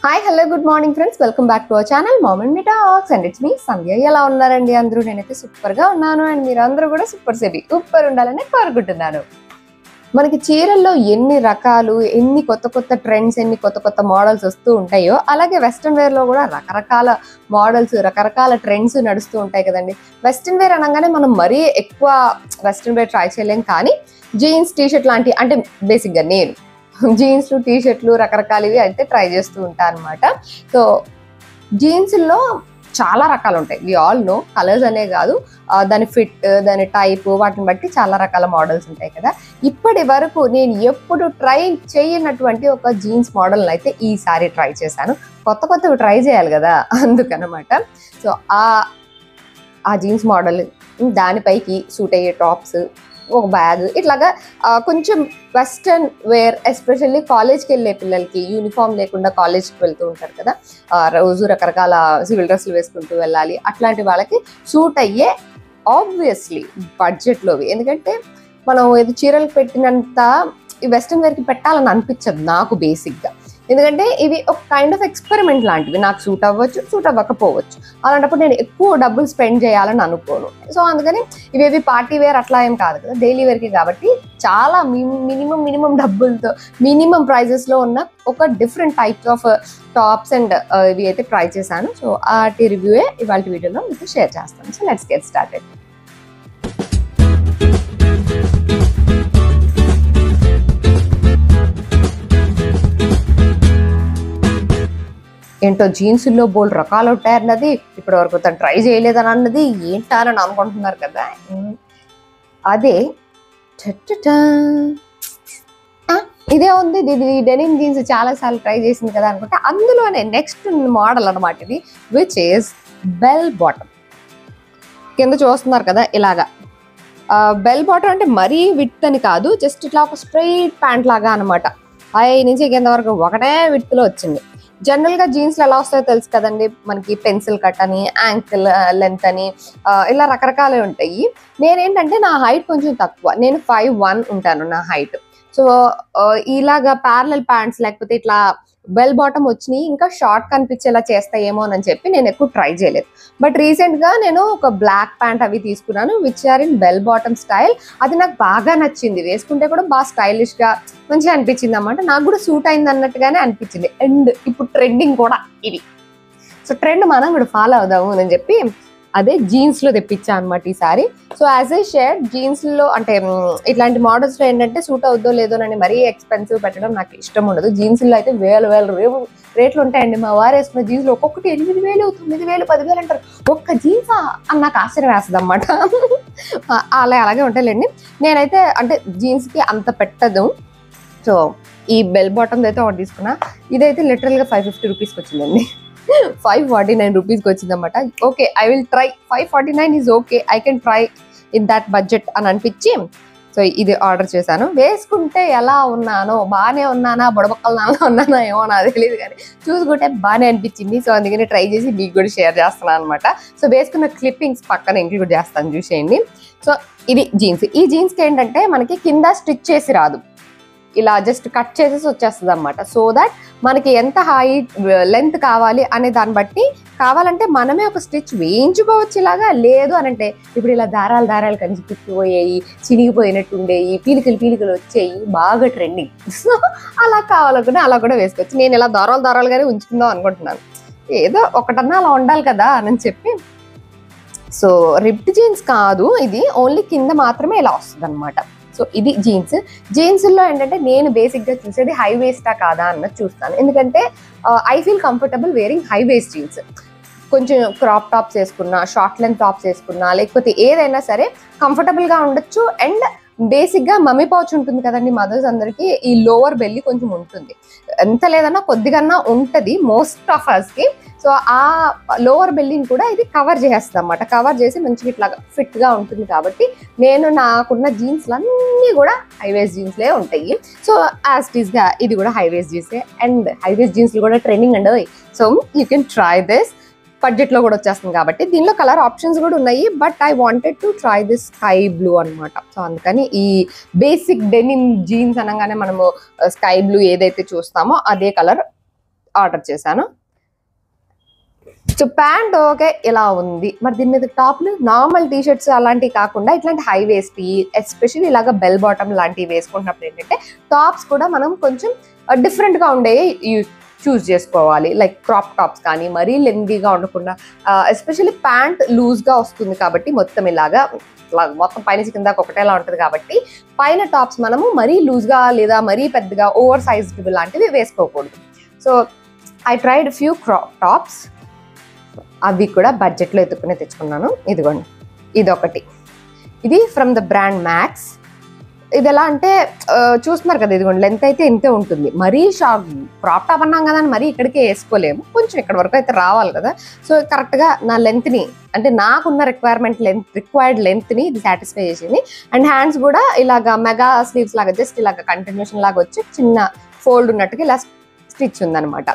Hi hello good morning friends, welcome back to our channel mom and me talks. And it's me Sandhya. ఎలా ఉన్నారండి అందరూ? నేనైతే సూపర్గా ఉన్నాను అండ్ మీరు అందరూ కూడా సూపర్ ఉండాలని కోరుకుంటున్నాను. మనకి చీరల్లో ఎన్ని రకాలు, ఎన్ని కొత్త కొత్త ట్రెండ్స్, ఎన్ని కొత్త కొత్త మోడల్స్ వస్తూ ఉంటాయో, అలాగే వెస్ట్రన్ వేర్లో కూడా రకరకాల మోడల్స్, రకరకాల ట్రెండ్స్ నడుస్తూ ఉంటాయి కదండి. వెస్ట్రన్ వేర్ అనగానే మనం మరీ ఎక్కువ వెస్ట్రన్ వేర్ ట్రై చేయలేం, కానీ జీన్స్ టీషర్ట్ లాంటి, అంటే బేసిక్గా నేను జీన్స్లు టీషర్ట్లు రకరకాలవి అయితే ట్రై చేస్తూ ఉంటాను అనమాట. సో జీన్స్లో చాలా రకాలు ఉంటాయి. వి ఆల్ నో, కలర్స్ అనే కాదు, దాని ఫిట్, దాని టైప్, వాటిని బట్టి చాలా రకాల మోడల్స్ ఉంటాయి కదా. ఇప్పటి వరకు నేను ఎప్పుడు ట్రై చేయనటువంటి ఒక జీన్స్ మోడల్ని అయితే ఈసారి ట్రై చేశాను. కొత్తవి ట్రై చేయాలి కదా, అందుకనమాట. సో ఆ జీన్స్ మోడల్, దానిపైకి సూట్ అయ్యే టాప్స్, ఒక బ్యాగ్, ఇట్లాగా కొంచెం వెస్ట్రన్ వేర్, ఎస్పెషల్లీ కాలేజ్కి వెళ్ళే పిల్లలకి యూనిఫామ్ లేకుండా కాలేజ్కి వెళ్తూ ఉంటారు కదా, రోజు రకరకాల సివిల్ డ్రెస్సులు వేసుకుంటూ వెళ్ళాలి. అట్లాంటి వాళ్ళకి సూట్ అయ్యే, ఆబ్వియస్లీ బడ్జెట్లోవి. ఎందుకంటే మనం ఏదో చీరలకు పెట్టినంత ఈ వెస్ట్రన్ వేర్కి పెట్టాలని అనిపించదు నాకు బేసిక్గా. ఎందుకంటే ఇవి ఒక కైండ్ ఆఫ్ ఎక్స్పెరిమెంట్ లాంటివి. నాకు సూట్ అవ్వచ్చు, సూట్ అవ్వకపోవచ్చు. అలాంటప్పుడు నేను ఎక్కువ డబ్బులు స్పెండ్ చేయాలని అనుకోను. సో అందుకని ఇవేవి పార్టీ వేర్ అట్లా ఏం కాదు కదా, డైలీ వేర్కి కాబట్టి చాలా మినిమం డబ్బులతో, మినిమం ప్రైజెస్లో ఉన్న ఒక different types of tops and ఇవి అయితే ట్రై చేశాను. సో వాటి రివ్యూయే ఇవాళ వీడియోలో మీకు షేర్ చేస్తాను. So let's get started. ఏంటో జీన్స్లో బోల్డ్ రకాలు ఉంటాయన్నది ఇప్పటి వరకు తను ట్రై చేయలేదని అన్నది ఏంటారని అనుకుంటున్నారు కదా. అదే ఇదే ఉంది, ఇది డెనిమ్ జీన్స్ చాలాసార్లు ట్రై చేసింది కదా అనుకుంటే, అందులోనే నెక్స్ట్ మోడల్ అనమాట ఇది, విచ్ ఈస్ బెల్ బాటమ్. కింద చూస్తున్నారు కదా ఇలాగా. బెల్ బాటమ్ అంటే మరీ విత్ అని కాదు, జస్ట్ ఇట్లా ఒక స్ట్రైట్ ప్యాంట్ లాగా అనమాట. పై నుంచి కింద వరకు ఒకటే విత్లో వచ్చింది. జనరల్గా జీన్స్లు ఎలా వస్తాయో తెలుసు కదండి, మనకి పెన్సిల్ కట్ అని, యాంకిల్ లెంత్ అని, ఇలా రకరకాలు ఉంటాయి. నేనేంటంటే నా హైట్ కొంచెం తక్కువ, నేను 5'1" ఉంటాను నా హైట్. సో ఇలాగా ప్యారలల్ ప్యాంట్స్ లేకపోతే ఇట్లా బెల్ బాటమ్ వచ్చినాయి, ఇంకా షార్ట్ కనిపించేలా చేస్తాయేమో అని చెప్పి నేను ఎక్కువ ట్రై చేయలేదు. బట్ రీసెంట్గా నేను ఒక బ్లాక్ ప్యాంట్ అవి తీసుకున్నాను, which are in bell bottom style. అది నాకు బాగా నచ్చింది, వేసుకుంటే కూడా బాగా స్టైలిష్గా మంచిగా అనిపించింది అన్నమాట. నాకు కూడా సూట్ అయింది అన్నట్టుగానే అనిపించింది. అండ్ ఇప్పుడు ట్రెండింగ్ కూడా ఇది. సో ట్రెండ్ మనం కూడా ఫాలో అవుదాము అని చెప్పి అదే జీన్స్లో తెప్పించా అనమాట ఈసారి. సో యాజ్ ఏ షేర్, జీన్స్లో అంటే ఇట్లాంటి మోడల్స్లో ఏంటంటే సూట్ అవుద్దో లేదో అని మరీ ఎక్స్పెన్సివ్ పెట్టడం నాకు ఇష్టం ఉండదు. జీన్స్లో అయితే వేల రేట్లు ఉంటాయండి. మా వారు వేసుకున్న జీన్స్లో ఒక్కొక్కటి 8,000, 9,000, 10,000 అంటారు. ఒక్క జీన్సా అని నాకు ఆశ్చర్యం వేస్తుంది అన్నమాట. అలాగే ఉంటాయిలేండి. నేనైతే అంటే జీన్స్కి అంత పెట్టదు. సో ఈ బెల్ బాటమ్ అయితే ఒకటి తీసుకున్నా. ఇదైతే లిటరల్గా 550 రూపీస్కి వచ్చిందండి. 549 రూపీస్కి వచ్చిందన్నమాట. Okay, I will try. 549 is okay, I can try in that budget అని అనిపించి సో ఇది ఆర్డర్ చేశాను. వేసుకుంటే ఎలా ఉన్నానో, బాగానే ఉన్నానా, బుడబక్కల నాలో ఉన్నానా ఏమో నాకు తెలియదు, కానీ చూసుకుంటే బాగానే అనిపించింది. సో అందుకని ట్రై చేసి మీకు కూడా షేర్ చేస్తున్నాను అనమాట. సో వేసుకున్న క్లిప్పింగ్స్ పక్కన ఇంక్లూడ్ చేస్తాను, చూసేయండి. సో ఇది జీన్స్. ఈ జీన్స్కి ఏంటంటే మనకి కింద స్టిచ్ చేసి రాదు, ఇలా జస్ట్ కట్ చేసేసి వచ్చేస్తుంది అనమాట. సో దట్ మనకి ఎంత హైట్ లెంత్ కావాలి అనే దాన్ని బట్టి, కావాలంటే మనమే ఒక స్టిచ్ వేయించుకోవచ్చు ఇలాగా. లేదు అని అంటే ఇప్పుడు ఇలా దారాలు కలిసి పుట్టిపోయాయి, చినిగిపోయినట్టు ఉండేవి, పీలికలు వచ్చాయి, బాగా ట్రెండింగ్. సో అలా కావాలనుకున్నా అలా కూడా వేసుకోవచ్చు. నేను ఇలా దారాలుగానే ఉంచుకుందాం అనుకుంటున్నాను, ఏదో ఒకటన్నా అలా ఉండాలి కదా అని చెప్పి. సో రిప్డ్ జీన్స్ కాదు ఇది, ఓన్లీ కింద మాత్రమే ఇలా వస్తుంది అనమాట. సో ఇది జీన్స్లో ఏంటంటే నేను బేసిక్గా చూసేది హై వేస్టా కాదా అన్నది చూస్తాను. ఎందుకంటే I feel comfortable wearing high waist jeans. కొంచెం క్రాప్ టాప్స్ వేసుకున్నా, షార్ట్ లెంత్ టాప్స్ వేసుకున్నా, లేకపోతే ఏదైనా సరే కంఫర్టబుల్గా ఉండొచ్చు. అండ్ బేసిక్గా మమ్మీ పౌచ్ ఉంటుంది కదండి, మదర్స్ అందరికీ ఈ లోవర్ బెల్లి కొంచెం ఉంటుంది, ఎంత లేదన్నా కొద్దిగా ఉంటుంది మోస్ట్ ఆఫ్ అస్కి. సో ఆ లోవర్ బెల్లిని కూడా ఇది కవర్ చేస్తుంది అన్నమాట. కవర్ చేసి మంచిగా ఇట్లా ఫిట్గా ఉంటుంది. కాబట్టి నాకున్న జీన్స్లు అన్నీ కూడా హైవేస్ జీన్స్లే ఉంటాయి. సో యాజ్ ఇట్ ఈస్గా ఇది కూడా హైవేస్ జీన్సే. అండ్ హైవేస్ జీన్స్లు కూడా ట్రెండింగ్ అండి. So you can try this. బడ్జెట్లో కూడా వచ్చేస్తుంది కాబట్టి దీనిలో కలర్ ఆప్షన్స్ కూడా ఉన్నాయి. But I wanted to try this sky blue అనమాట. సో అందుకని ఈ బేసిక్ డెనిమ్ జీన్స్ అనగానే మనము స్కై బ్లూ ఏదైతే చూస్తామో అదే కలర్ ఆర్డర్ చేశాను. సో ప్యాంట్ ఓకే ఇలా ఉంది. మరి దీని మీద టాప్లు నార్మల్ టీషర్ట్స్ అలాంటివి కాకుండా ఇట్లాంటి హై వేస్ట్, ఎస్పెషల్లీ ఇలాగ బెల్ బాటమ్ లాంటివి వేసుకుంటున్నప్పుడు ఏంటంటే టాప్స్ కూడా మనం కొంచెం డిఫరెంట్గా ఉండే చూస్ చేసుకోవాలి. లైక్ క్రాప్ టాప్స్ కానీ మరీ లెందీగా ఉండకుండా, ఎస్పెషల్లీ ప్యాంట్ లూజ్గా వస్తుంది కాబట్టి మొత్తం ఇలాగా మొత్తం పైన కింద ఒకటేలా ఉంటుంది కాబట్టి పైన టాప్స్ మనము మరీ లూజ్గా లేదా మరీ పెద్దగా ఓవర్ సైజ్డ్ లాంటివి వేసుకోకూడదు. So I tried few crop tops. అవి కూడా బడ్జెట్లో ఎత్తుకునే తెచ్చుకున్నాను. ఇదిగోండి, ఇదొకటి. ఇది ఫ్రమ్ ద బ్రాండ్ మ్యాక్స్. ఇది ఎలా అంటే చూస్తున్నారు కదా, ఇదిగోండి లెంత్ అయితే ఇంతే ఉంటుంది. మరీ క్రాప్ టాప్ అన్నాం కదా అని మరీ ఇక్కడికే వేసుకోలేము, కొంచెం ఇక్కడ వరకు అయితే రావాలి కదా. సో కరెక్ట్గా నా లెంత్ని, అంటే నాకున్న రిక్వైర్డ్ లెంత్ని ఇది సాటిస్ఫై చేసింది. అండ్ హ్యాండ్స్ కూడా ఇలాగా మెగా స్లీవ్స్ లాగా జస్ట్ ఇలాగ కంటిన్యూషన్ లాగా వచ్చి చిన్న ఫోల్డ్ ఉన్నట్టుగా ఇలా స్టిచ్ ఉందనమాట.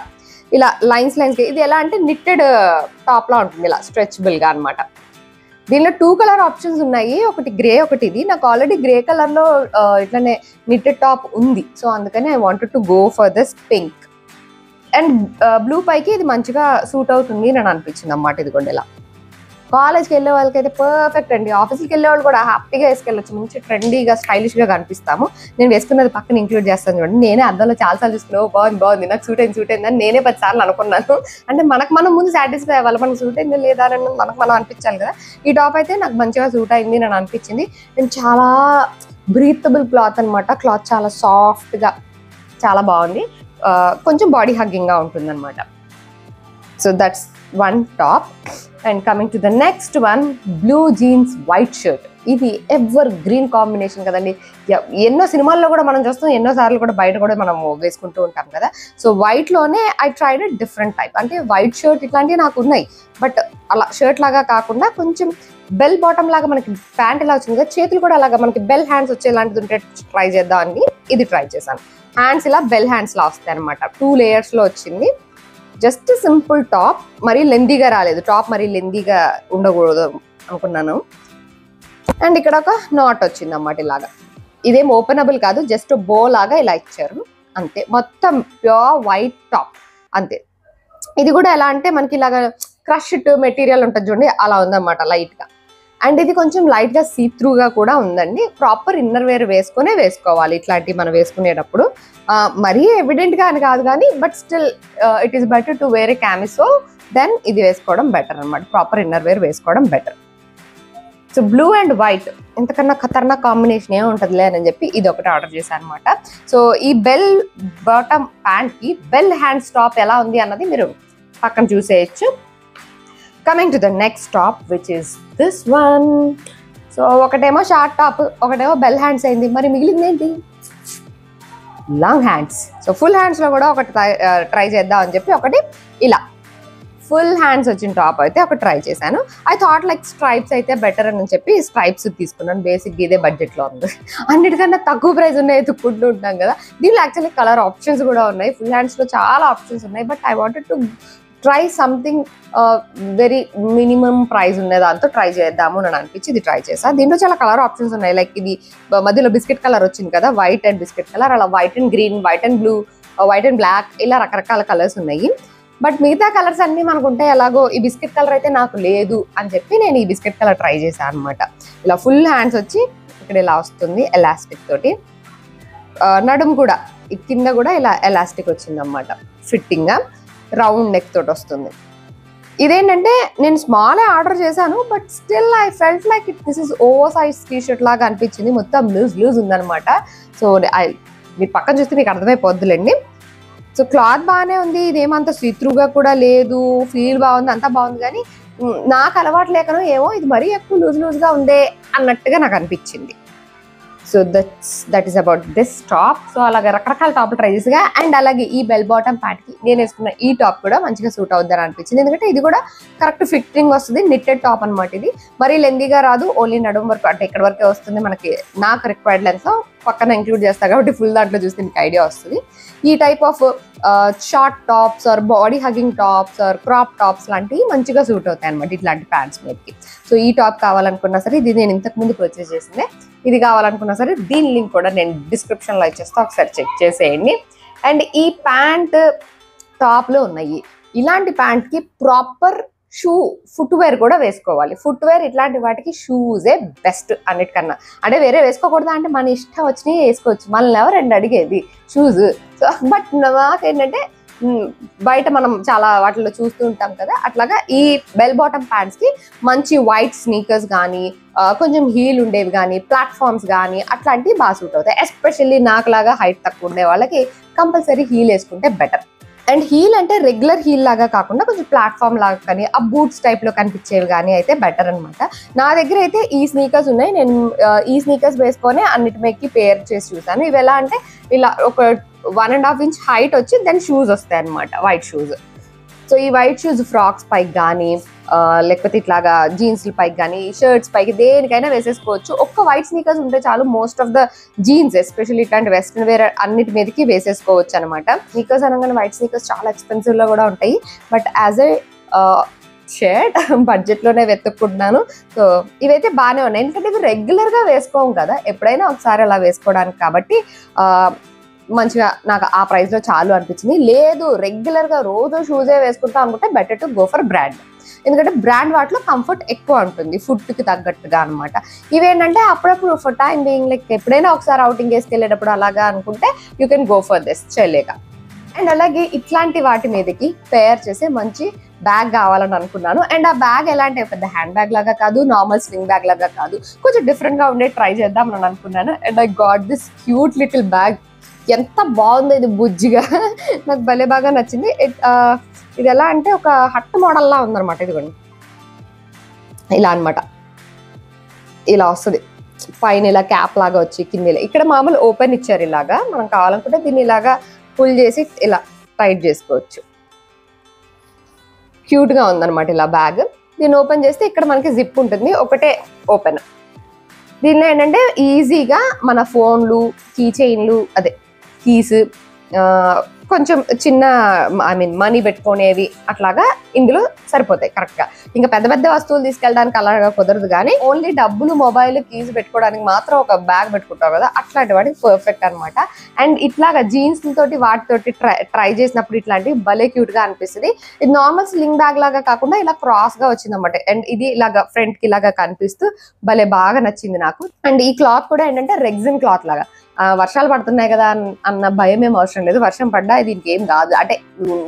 ఇలా లైన్స్ ఇది ఎలా అంటే నిట్టెడ్ టాప్ లా ఉంటుంది, ఇలా స్ట్రెచబుల్ గా అనమాట. దీనిలో 2 కలర్ ఆప్షన్స్ ఉన్నాయి, ఒకటి గ్రే ఒకటి ఇది. నాకు ఆల్రెడీ గ్రే కలర్ లో ఇట్లానే నిట్టెడ్ టాప్ ఉంది. సో అందుకని I wanted to go for this pink. And blue పైకి ఇది మంచిగా సూట్ అవుతుంది అని అనిపించింది అన్నమాట. ఇదిగోండి ఇలా కాలేజ్కి వెళ్ళే వాళ్ళకైతే పర్ఫెక్ట్ అండి. ఆఫీస్కి వెళ్ళే వాళ్ళు కూడా హ్యాపీగా వేసుకెళ్ళచ్చు, మంచి ట్రెండీగా స్టైలిష్గా కనిపిస్తాము. నేను వేసుకున్నది పక్కన ఇంక్లూడ్ చేస్తాను చూడండి. నేనే అద్దంలో చాలాసార్లు చూసుకున్నావు, బాగుంది నాకు సూట్ అయింది అని నేనే 10 సార్లు అనుకున్నాను. అంటే మనం ముందు సాటిస్ఫై అవ్వాలి, మనకు సూట్ అయింది లేదా అని మనం అనిపించాలి కదా. ఈ టాప్ అయితే నాకు మంచిగా సూట్ అయింది అని అనిపించింది. అండ్ చాలా బ్రీతబుల్ క్లాత్ అనమాట. క్లాత్ చాలా సాఫ్ట్గా చాలా బాగుంది, కొంచెం బాడీ హగ్గింగ్గా ఉంటుంది అనమాట. So that's one top. And coming to the next one, blue jeans white shirt. ఇది ఎవర్ గ్రీన్ కాంబినేషన్ కదండి. ఎన్నో సినిమాల్లో కూడా మనం చూస్తాం, ఎన్నో సార్లు కూడా బయట కూడా మనం వేసుకుంటూ ఉంటాం కదా. సో వైట్ లోనే ఐ ట్రైడ్ డిఫరెంట్ టైప్. అంటే వైట్ షర్ట్ ఇట్లాంటివి నాకు ఉన్నాయి, బట్ అలా షర్ట్ లాగా కాకుండా కొంచెం బెల్ బాటమ్ లాగా మనకి ప్యాంట్ ఎలా వచ్చింది కదా, చేతులు కూడా అలాగా మనకి బెల్ హ్యాండ్స్ వచ్చేలాంటిది ఉంటే ట్రై చేద్దాం అని ఇది ట్రై చేశాను. హ్యాండ్స్ ఇలా బెల్ హ్యాండ్స్ లా వస్తాయి అనమాట. 2 layers లో వచ్చింది. జస్ట్ సింపుల్ టాప్, మరీ లెందీగా రాలేదు. టాప్ మరీ లెందీగా ఉండకూడదు అనుకున్నాను. అండ్ ఇక్కడ ఒక నాట్ వచ్చింది అన్నమాట ఇలాగా. ఇదేం ఓపెనబుల్ కాదు, జస్ట్ బో లాగా ఇలా ఇచ్చారు అంతే. మొత్తం ప్యూర్ వైట్ టాప్ అంతే. ఇది కూడా ఎలా అంటే మనకి ఇలాగా క్రష్డ్ మెటీరియల్ ఉంటుంది చూడండి, అలా ఉందన్నమాట లైట్గా. అండ్ ఇది కొంచెం లైట్గా సీ త్రూగా కూడా ఉందండి. ప్రాపర్ ఇన్నర్ వేర్ వేసుకోవాలి ఇట్లాంటివి మనం వేసుకునేటప్పుడు. మరీ ఎవిడెంట్గా అని కాదు కానీ, but still it is better to wear a camisole than ఇది వేసుకోవడం బెటర్ అనమాట. ప్రాపర్ ఇన్నర్ వేర్ వేసుకోవడం better. So blue and white ఇంతకన్నా ఖతర్నాక్ కాంబినేషన్ ఏముంటుందిలే అని చెప్పి ఇది ఒకటి ఆర్డర్ చేశాను అనమాట. సో ఈ బెల్ బాటమ్ ప్యాంట్కి బెల్ హ్యాండ్స్ టాప్ ఎలా ఉంది అన్నది మీరు పక్కన చూసేయచ్చు. Coming to the next top, which is this one. So ఒకటేమో షార్ట్ టాప్, ఒకటేమో బెల్ హ్యాండ్స్ అయింది. మరి మిగిలింది ఏంటి? Long hands. సో ఫుల్ హ్యాండ్స్లో కూడా ఒకటి ట్రై చేద్దాం అని చెప్పి ఒకటి ఇలా ఫుల్ హ్యాండ్స్ వచ్చిన టాప్ అయితే ఒకటి ట్రై చేశాను. ఐ థాట్ లైక్ స్ట్రైప్స్ అయితే బెటర్ అని చెప్పి స్ట్రైప్స్ తీసుకున్నాను. బేసిక్ ఇదే బడ్జెట్లో ఉంది. అన్నిటికన్నా తక్కువ ప్రైస్ ఉన్నాయి ఎత్తుక్కుంటూ ఉంటాం కదా. దీనిలో యాక్చువల్లీ కలర్ ఆప్షన్స్ కూడా ఉన్నాయి. ఫుల్ హ్యాండ్స్లో చాలా ఆప్షన్స్ ఉన్నాయి, but I wanted to try something very minimum price ఉండే దాంతో ట్రై చేద్దాము అని అనిపించి ఇది ట్రై చేసా. దీంట్లో చాలా కలర్ ఆప్షన్స్ ఉన్నాయి. లైక్ ఇది మధ్యలో బిస్కెట్ కలర్ వచ్చింది కదా, వైట్ అండ్ బిస్కెట్ కలర్, అలా white and green, white and blue, white and black, ఇలా రకరకాల కలర్స్ ఉన్నాయి. బట్ మిగతా కలర్స్ అన్ని మనకుంటే ఎలాగో ఈ బిస్కెట్ కలర్ అయితే నాకు లేదు అని చెప్పి నేను ఈ బిస్కెట్ కలర్ ట్రై చేశాను అనమాట. ఇలా ఫుల్ హ్యాండ్స్ వచ్చి ఇక్కడ ఇలా వస్తుంది ఎలాస్టిక్ తోటి. నడుము కూడా కింద కూడా ఇలా ఎలాస్టిక్ వచ్చింది అన్నమాట. ఫిట్టింగ్ గా రౌండ్ నెక్ తోటి వస్తుంది. ఇదేంటంటే నేను స్మాల్ ఆర్డర్ చేశాను, but still I felt like this is over size T-shirt లాగా అనిపించింది. మొత్తం లూజ్ ఉందనమాట. సో మీరు పక్కన చూస్తే మీకు అర్థమైపోద్దులేండి. సో క్లాత్ బాగానే ఉంది, ఇదేమంత సీత్రూగా కూడా లేదు, ఫీల్ బాగుంది, అంతా బాగుంది. కానీ నాకు అలవాటు లేకనో ఏమో ఇది మరీ ఎక్కువ లూజ్గా ఉందే అన్నట్టుగా నాకు అనిపించింది. So that is about this top. So అలాగే రకరకాల టాప్లు ట్రై చేసిగా. అండ్ అలాగే ఈ బెల్ బాటమ్ ప్యాంట్కి నేను వేసుకున్న ఈ టాప్ కూడా మంచిగా సూట్ అవుద్దని అనిపించింది. ఎందుకంటే ఇది కూడా కరెక్ట్ ఫిట్టింగ్ వస్తుంది. నిట్టెడ్ టాప్ అనమాట. ఇది మరీ లెందీగా రాదు, ఓన్లీ నడుము వరకు, అంటే ఇక్కడ వరకే వస్తుంది మనకి. నాకు రిక్వైర్డ్ లెన్స్ పక్కన ఇంక్లూడ్ చేస్తాను కాబట్టి ఫుల్ దాంట్లో చూస్తే మీకు ఐడియా వస్తుంది. ఈ type of short tops or body hugging tops or crop tops లాంటివి మంచిగా సూట్ అవుతాయి అనమాట ఇట్లాంటి ప్యాంట్స్ మీదకి. సో ఈ టాప్ కావాలనుకున్నా సరే, ఇది నేను ఇంతకుముందు పర్చేస్ చేసిందే, ఇది కావాలనుకున్నా సరే దీని లింక్ కూడా నేను డిస్క్రిప్షన్లో ఇచ్చేస్తా, ఒకసారి చెక్ చేసేయండి. అండ్ ఈ ప్యాంట్ టాప్లో ఉన్నాయి. ఇలాంటి ప్యాంట్కి ప్రాపర్ ఫుట్వేర్ కూడా వేసుకోవాలి. ఫుట్వేర్ ఇట్లాంటి వాటికి షూజే బెస్ట్ అన్నిటికన్నా. అంటే వేరే వేసుకోకూడదా అంటే మన ఇష్టం వచ్చినవి వేసుకోవచ్చు, మనల్ని ఎవరండి అడిగేది షూస్. సో బట్ నాకేంటంటే బయట మనం చాలా వాటిలో చూస్తూ ఉంటాం కదా, అట్లాగా ఈ బెల్ బాటమ్ ప్యాంట్స్కి మంచి వైట్ స్నీకర్స్ కానీ కొంచెం హీల్ ఉండేవి కానీ ప్లాట్ఫామ్స్ కానీ అట్లాంటివి బాగా సూట్ అవుతాయి. ఎస్పెషల్లీ నాకులాగా హైట్ తక్కువ ఉండే వాళ్ళకి కంపల్సరీ హీల్ వేసుకుంటే బెటర్. అండ్ హీల్ అంటే రెగ్యులర్ హీల్ లాగా కాకుండా కొంచెం ప్లాట్ఫామ్ లాగా కానీ ఆ బూట్స్ టైప్లో కనిపించేవి కానీ అయితే బెటర్ అనమాట. నా దగ్గర అయితే ఈ స్నీకర్స్ ఉన్నాయి. నేను ఈ స్నీకర్స్ వేసుకొని అన్నిటి మీదకి పేర్ చేసి చూసాను. ఇవి ఎలా అంటే ఇలా ఒక 1.5 ఇంచ్ హైట్ వచ్చి దెన్ షూస్ వస్తాయి అనమాట, వైట్ షూస్. సో ఈ వైట్ షూస్ ఫ్రాక్స్ పైకి కానీ లేకపోతే ఇట్లాగా జీన్స్ పైకి కానీ షర్ట్స్ పైకి దేనికైనా వేసేసుకోవచ్చు. ఒక్క వైట్ స్నీకర్స్ ఉంటే చాలు. Most of the jeans especially ఇట్లాంటి వెస్ట్రన్ వేర్ అన్నిటి మీదకి వేసేసుకోవచ్చు అనమాట. స్నీకర్స్ అనగానే వైట్ స్నీకర్స్ చాలా ఎక్స్పెన్సివ్లో కూడా ఉంటాయి. బట్ యాజ్ ఏ షర్ట్ బడ్జెట్లోనే వెతుక్కుంటున్నాను. సో ఇవైతే బాగానే ఉన్నాయి, ఎందుకంటే ఇవి రెగ్యులర్గా వేసుకోము కదా, ఎప్పుడైనా ఒకసారి అలా వేసుకోవడానికి. కాబట్టి మంచిగా నాకు ఆ ప్రైస్లో చాలు అనిపించింది. లేదు రెగ్యులర్గా రోజు షూజే వేసుకుంటా అనుకుంటే better to go for brand. ఎందుకంటే బ్రాండ్ వాటిలో కంఫర్ట్ ఎక్కువ ఉంటుంది ఫుడ్కి తగ్గట్టుగా అనమాట. ఇవేంటంటే అప్పుడప్పుడు ఫర్ టైం బీయింగ్ లైక్ ఎప్పుడైనా ఒకసారి అవుటింగ్ వేసుకెళ్ళేటప్పుడు అలాగా అనుకుంటే you can go for this చెల్లేగా. అండ్ అలాగే ఇట్లాంటి వాటి మీదకి పేర్ చేసే మంచి బ్యాగ్ కావాలని అనుకున్నాను. అండ్ ఆ బ్యాగ్ ఎలాంటి పెద్ద హ్యాండ్ బ్యాగ్ లాగా కాదు, నార్మల్ స్వింగ్ బ్యాగ్ లాగా కాదు, కొంచెం డిఫరెంట్గా ఉండే ట్రై చేద్దాం అని అనుకున్నాను. And I got this cute little bag. ఎంత బాగుంది ఇది, బుజ్జిగా నాకు భలే బాగా నచ్చింది. ఇది ఎలా అంటే ఒక హట్ మోడల్లా ఉందన్నమాట. ఇదిగోండి ఇలా అనమాట, ఇలా వస్తుంది. పైన ఇలా క్యాప్ లాగా వచ్చి కింద ఇక్కడ మామూలు ఓపెన్ ఇచ్చారు. ఇలాగా మనం కావాలనుకుంటే దీన్ని ఇలాగా పుల్ చేసి ఇలా టైట్ చేసుకోవచ్చు. క్యూట్గా ఉందన్నమాట ఇలా బ్యాగ్. దీన్ని ఓపెన్ చేస్తే ఇక్కడ మనకి జిప్ ఉంటుంది, ఒకటే ఓపెన్. దీనిలో ఏంటంటే ఈజీగా మన ఫోన్లు, కీ చైన్లు, అదే కీస్, కొంచెం చిన్న మనీ పెట్టుకునేవి అట్లాగా ఇందులో సరిపోతాయి కరెక్ట్గా. ఇంకా పెద్ద పెద్ద వస్తువులు తీసుకెళ్ళడానికి అలాగా కుదరదు, కానీ ఓన్లీ డబ్బులు, మొబైల్, కీస్ పెట్టుకోవడానికి మాత్రం ఒక బ్యాగ్ పెట్టుకుంటావు కదా, అట్లాంటి వాటికి పర్ఫెక్ట్ అనమాట. అండ్ ఇట్లాగా జీన్స్ తోటి వాటితోటి ట్రై చేసినప్పుడు ఇట్లాంటివి భలే క్యూట్గా అనిపిస్తుంది. ఇది నార్మల్ స్లింగ్ బ్యాగ్ లాగా కాకుండా ఇలా క్రాస్గా వచ్చిందన్నమాట. అండ్ ఇది ఇలాగా ఫ్రంట్కి ఇలాగా కనిపిస్తూ భలే బాగా నచ్చింది నాకు. అండ్ ఈ క్లాత్ కూడా ఏంటంటే రెగ్జిన్ క్లాత్ లాగా, వర్షాలు పడుతున్నాయి కదా అన్న భయం ఏం అవసరం లేదు. వర్షం పడ్డా దీనికి ఏం కాదు, అంటే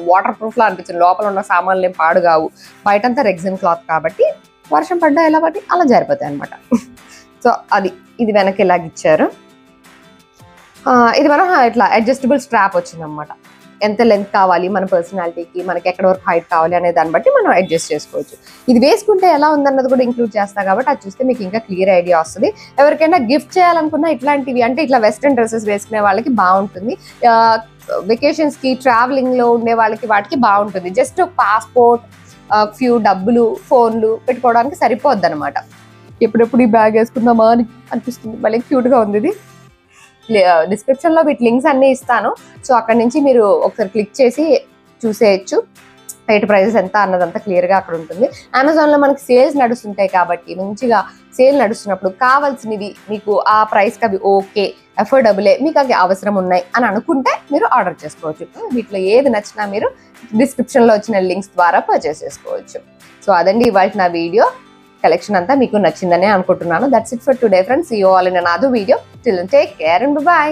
వాటర్ ప్రూఫ్లా అనిపించింది. లోపల ఉన్న సామాన్లు ఏం పాడు కావు, బయటంతా రెగ్జిన్ క్లాత్ కాబట్టి వర్షం పడ్డా ఎలా బట్టి అలా జరిపోతాయి అనమాట. సో ఇది వెనక్కి ఇలాగ ఇచ్చారు. ఇది మనం ఇట్లా అడ్జస్టబుల్ స్ట్రాప్ వచ్చిందనమాట. ఎంత లెంత్ కావాలి మన పర్సనాలిటీకి, మనకి ఎక్కడ వరకు హైట్ కావాలి అనే దాన్ని బట్టి మనం అడ్జస్ట్ చేసుకోవచ్చు. ఇది వేసుకుంటే ఎలా ఉందన్నది కూడా ఇంక్లూడ్ చేస్తా కాబట్టి అది చూస్తే మీకు ఇంకా క్లియర్ ఐడియా వస్తుంది. ఎవరికైనా గిఫ్ట్ చేయాలనుకున్నా ఇట్లాంటివి, అంటే ఇట్లా వెస్ట్రన్ డ్రెస్సెస్ వేసుకునే వాళ్ళకి బాగుంటుంది. వెకేషన్స్కి, ట్రావెలింగ్లో ఉండే వాళ్ళకి వాటికి బాగుంటుంది. జస్ట్ పాస్పోర్ట్, ఫ్యూ డబ్బులు, ఫోన్లు పెట్టుకోవడానికి సరిపోద్ది అనమాట. ఎప్పుడెప్పుడు ఈ బ్యాగ్ వేసుకుందామా అని అనిపిస్తుంది. భలే క్యూట్గా ఉంది ఇది. డిస్క్రిప్షన్లో వీటి లింక్స్ అన్నీ ఇస్తాను. సో అక్కడ నుంచి మీరు ఒకసారి క్లిక్ చేసి చూసేయచ్చు. రేట్ ప్రైజెస్ ఎంత అన్నదంతా క్లియర్గా అక్కడ ఉంటుంది. అమెజాన్లో మనకి సేల్స్ నడుస్తుంటాయి కాబట్టి మంచిగా సేల్ నడుస్తున్నప్పుడు కావాల్సినవి మీకు ఆ ప్రైస్కి అవి ఓకే, అఫోర్డబులే, మీకు అవి అవసరం ఉన్నాయి అని అనుకుంటే మీరు ఆర్డర్ చేసుకోవచ్చు. వీటిలో ఏది నచ్చినా మీరు డిస్క్రిప్షన్లో వచ్చిన లింక్స్ ద్వారా పర్చేస్ చేసుకోవచ్చు. సో అదండి ఇవాళ నా వీడియో. కలెక్షన్ అంతా మీకు నచ్చిందనే అనుకుంటున్నాను. That's it for today friends. See you all in another video. Till then take care and by.